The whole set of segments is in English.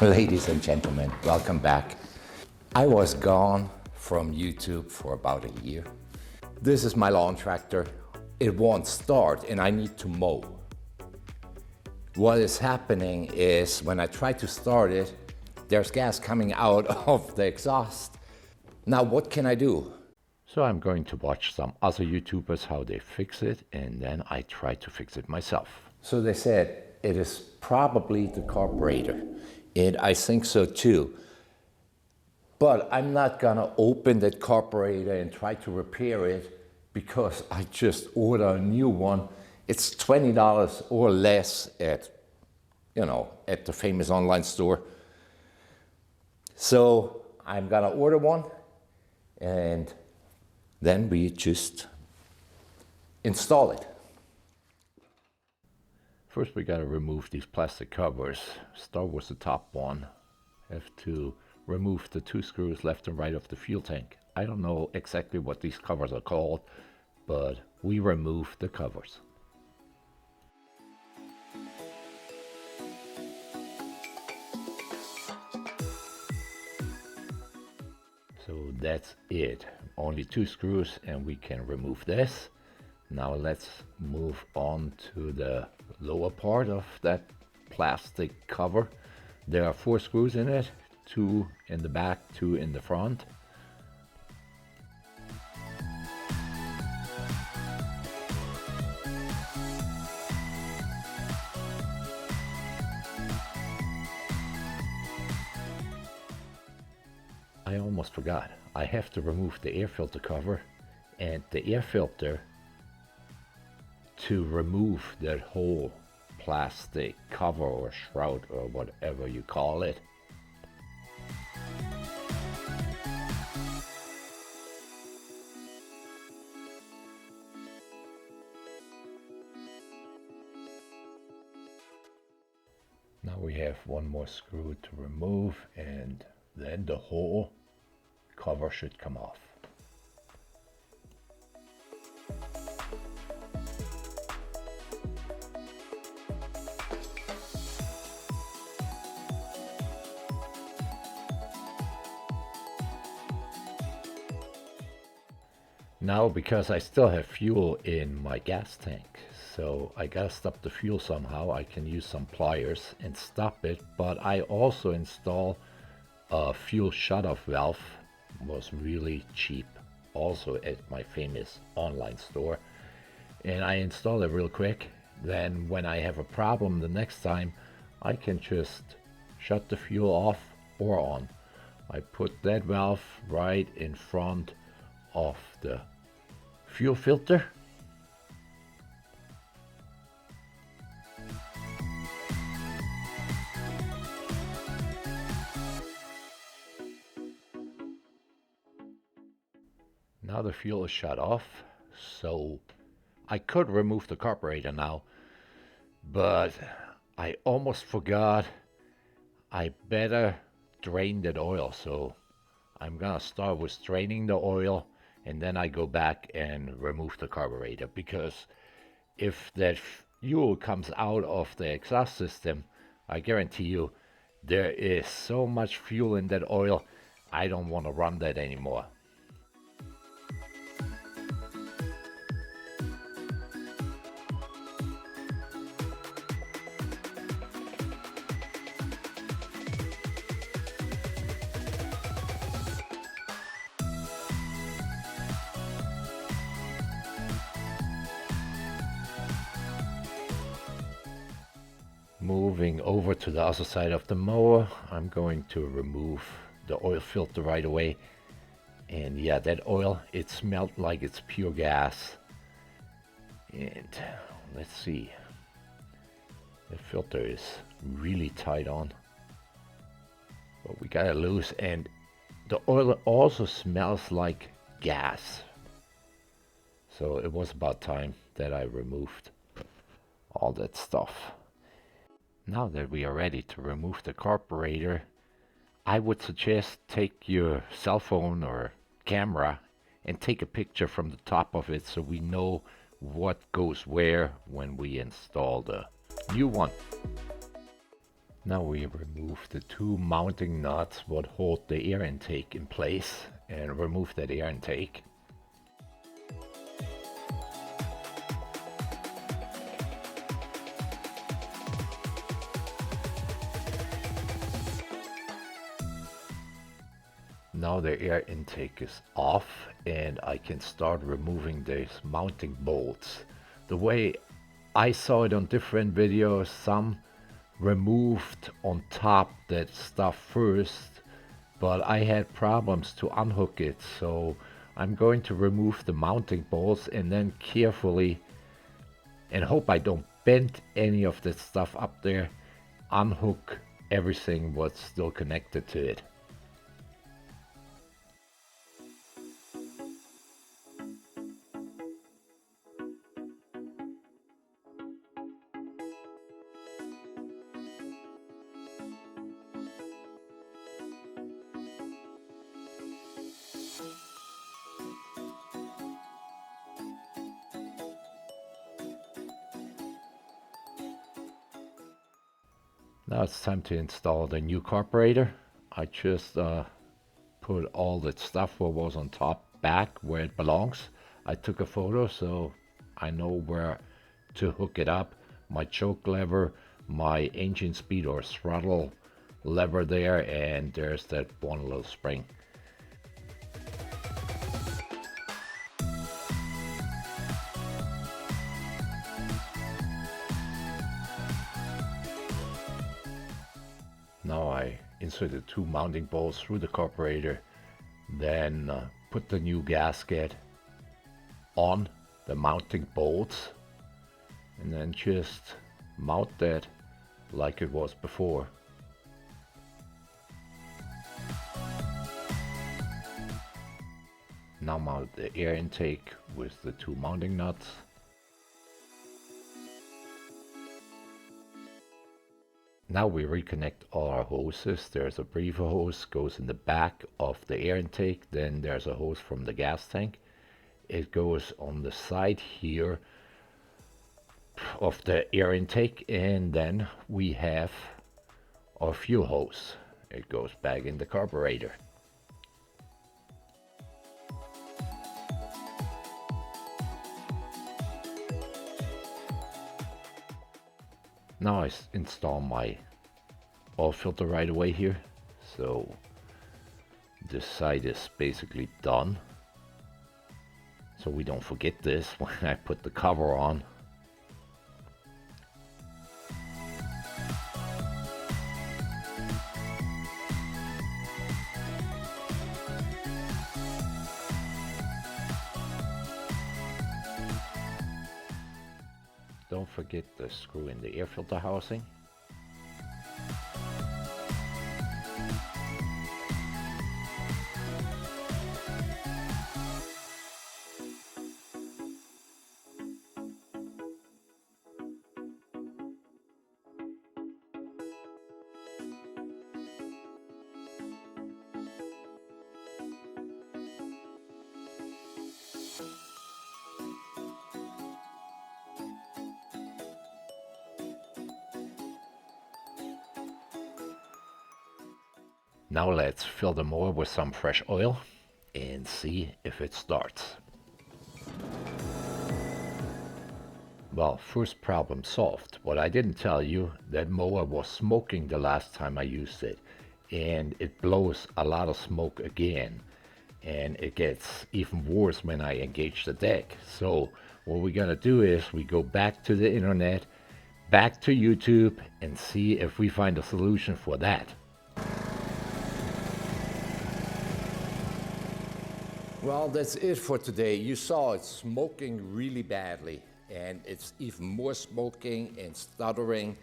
Ladies and gentlemen, welcome back. I was gone from YouTube for about a year. This is my lawn tractor. It won't start and I need to mow. What is happening is when I try to start it, there's gas coming out of the exhaust. Now what can I do? So I'm going to watch some other YouTubers how they fix it, and then I try to fix it myself. So they said it is probably the carburetor. And I think so too. But I'm not gonna open that carburetor and try to repair it because I just ordered a new one. It's $20 or less at, at the famous online store. So I'm gonna order one and then we just install it. First we gotta remove these plastic covers. Start with the top one. Have to remove the 2 screws left and right of the fuel tank. I don't know exactly what these covers are called, but we remove the covers. So that's it. Only 2 screws and we can remove this. Now let's move on to the lower part of that plastic cover. There are 4 screws in it, 2 in the back, 2 in the front. I almost forgot. I have to remove the air filter cover and the air filter to remove that whole plastic cover or shroud or whatever you call it. Now we have one more screw to remove and then the whole cover should come off. Now, because I still have fuel in my gas tank, so I gotta stop the fuel somehow. I can use some pliers and stop it, but I also install a fuel shut-off valve. Was really cheap, also at my famous online store, and I install it real quick. Then when I have a problem the next time, I can just shut the fuel off or on. I put that valve right in front of the fuel filter. Now the fuel is shut off, so I could remove the carburetor now, but I almost forgot. I better drain that oil, so I'm gonna start with draining the oil and then I go back and remove the carburetor, because if that fuel comes out of the exhaust system, I guarantee you there is so much fuel in that oil, I don't want to run that anymore. Moving over to the other side of the mower, I'm going to remove the oil filter right away. And yeah, that oil, it smelled like it's pure gas. And let's see, the filter is really tight on, but we got it loose, and the oil also smells like gas. So it was about time that I removed all that stuff. Now that we are ready to remove the carburetor, I would suggest take your cell phone or camera and take a picture from the top of it so we know what goes where when we install the new one. Now we remove the two mounting nuts what hold the air intake in place and remove that air intake. Now the air intake is off and I can start removing these mounting bolts. The way I saw it on different videos, some removed on top that stuff first, but I had problems to unhook it, so I'm going to remove the mounting bolts and then carefully, and hope I don't bend any of that stuff up there, unhook everything what's still connected to it. Now it's time to install the new carburetor. I just put all that stuff what was on top back where it belongs. I took a photo so I know where to hook it up. My choke lever, my engine speed or throttle lever there, and there's that one little spring. Now I inserted two mounting bolts through the carburetor, then put the new gasket on the mounting bolts, and then just mount that like it was before. Now mount the air intake with the two mounting nuts. Now we reconnect all our hoses. There's a breather hose goes in the back of the air intake, then there's a hose from the gas tank. It goes on the side here of the air intake, and then we have our fuel hose. It goes back in the carburetor. Now I install my oil filter right away here. So this side is basically done. So we don't forget this when I put the cover on. Don't forget the screw in the air filter housing. Now let's fill the mower with some fresh oil and see if it starts. Well, first problem solved. What I didn't tell you, that mower was smoking the last time I used it, and it blows a lot of smoke again, and it gets even worse when I engage the deck. So what we're gonna do is we go back to the internet, back to YouTube, and see if we find a solution for that. Well, that's it for today. You saw it's smoking really badly, and it's even more smoking and stuttering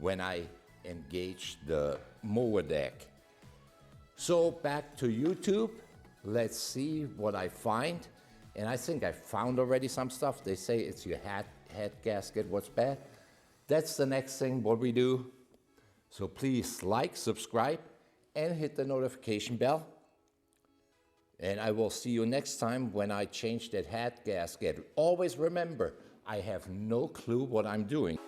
when I engage the mower deck. So back to YouTube. Let's see what I find. And I think I found already some stuff. They say it's your head gasket, what's bad. That's the next thing what we do. So please like, subscribe, and hit the notification bell. And I will see you next time when I change that head gasket. Always remember, I have no clue what I'm doing.